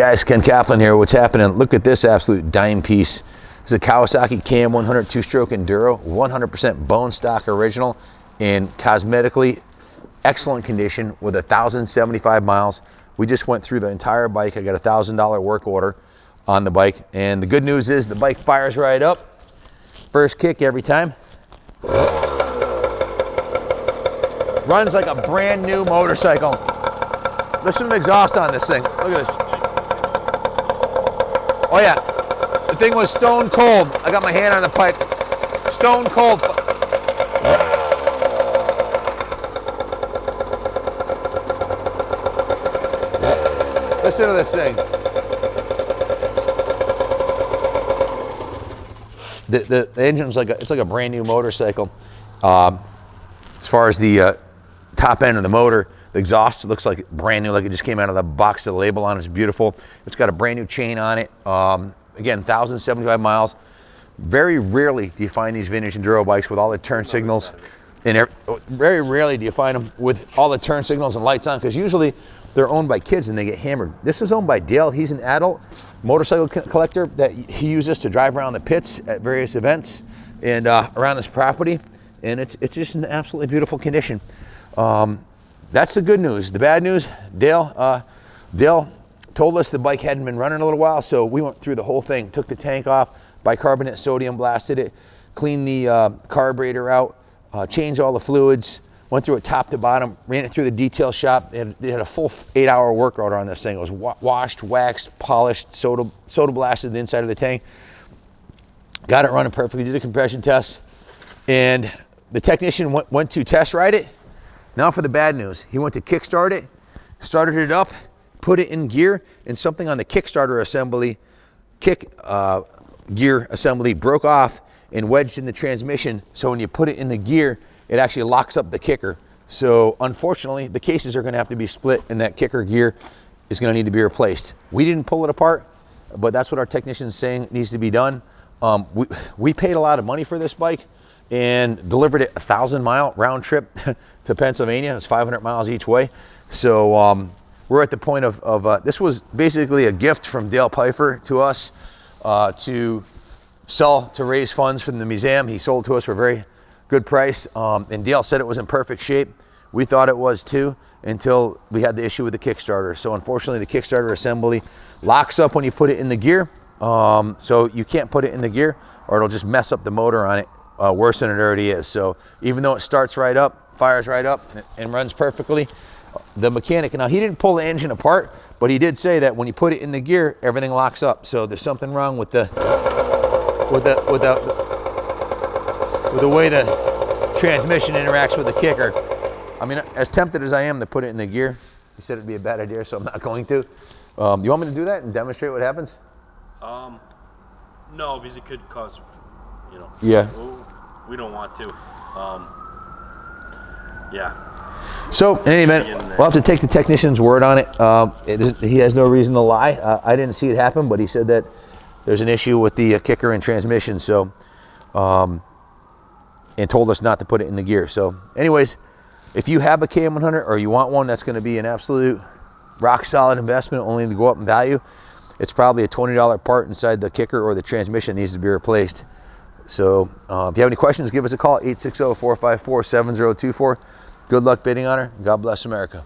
Guys, Ken Kaplan here. What's happening? Look at this absolute dime piece. This is a Kawasaki KM100 two-stroke Enduro, 100% bone stock original, in cosmetically excellent condition with 1,075 miles. We just went through the entire bike. I got a $1,000 work order on the bike, and the good news is the bike fires right up. First kick every time. Runs like a brand new motorcycle. Listen to the exhaust on this thing. Look at this. Oh yeah, the thing was stone cold. I got my hand on the pipe. Stone cold. Listen to this thing. The engine's like it's like a brand new motorcycle. As far as the top end of the motor, the exhaust looks like brand new, like it just came out of the box. The label on it is beautiful. It's got a brand new chain on it. Again, 1,075 miles. Very rarely do you find these vintage enduro bikes with all the turn signals. And very rarely do you find them with all the turn signals and lights on, because usually they're owned by kids and they get hammered. This is owned by Dale. He's an adult motorcycle collector that he uses to drive around the pits at various events and around his property. And it's just an absolutely beautiful condition. That's the good news. The bad news, Dale told us the bike hadn't been running a little while, so we went through the whole thing, took the tank off, bicarbonate sodium blasted it, cleaned the carburetor out, changed all the fluids, went through it top to bottom, ran it through the detail shop. They had a full 8-hour work order on this thing. It was washed, waxed, polished, soda blasted the inside of the tank. Got it running perfectly, did a compression test, and the technician went to test ride it. Now for the bad news. He went to kickstart it, started it up, put it in gear, and something on the Kickstarter assembly, gear assembly broke off and wedged in the transmission. So when you put it in the gear, it actually locks up the kicker. So unfortunately, the cases are gonna have to be split and that kicker gear is gonna need to be replaced. We didn't pull it apart, but that's what our technician is saying needs to be done. We paid a lot of money for this bike and delivered it a 1,000-mile round trip to Pennsylvania. It's 500 miles each way. So we're at the point of this was basically a gift from Dale Pfeiffer to us to sell, to raise funds from the museum. He sold to us for a very good price. And Dale said it was in perfect shape. We thought it was too, until we had the issue with the Kickstarter. So unfortunately, the Kickstarter assembly locks up when you put it in the gear. So you can't put it in the gear or it'll just mess up the motor on it worse than it already is. So even though it starts right up, fires right up, and runs perfectly, the mechanic, now he didn't pull the engine apart, but he did say that when you put it in the gear, everything locks up. So there's something wrong with the way the transmission interacts with the kicker. I mean, as tempted as I am to put it in the gear, he said it'd be a bad idea, so I'm not going to. You want me to do that and demonstrate what happens? No, because it could cause, Yeah. We don't want to. Yeah. So in any event, we'll have to take the technician's word on it. He has no reason to lie. I didn't see it happen, but he said that there's an issue with the kicker and transmission. So, and told us not to put it in the gear. So anyways, if you have a KM100 or you want one that's going to be an absolute rock solid investment, only to go up in value, it's probably a $20 part inside the kicker or the transmission needs to be replaced. So if you have any questions, give us a call, 860-454-7024. Good luck bidding on her. God bless America.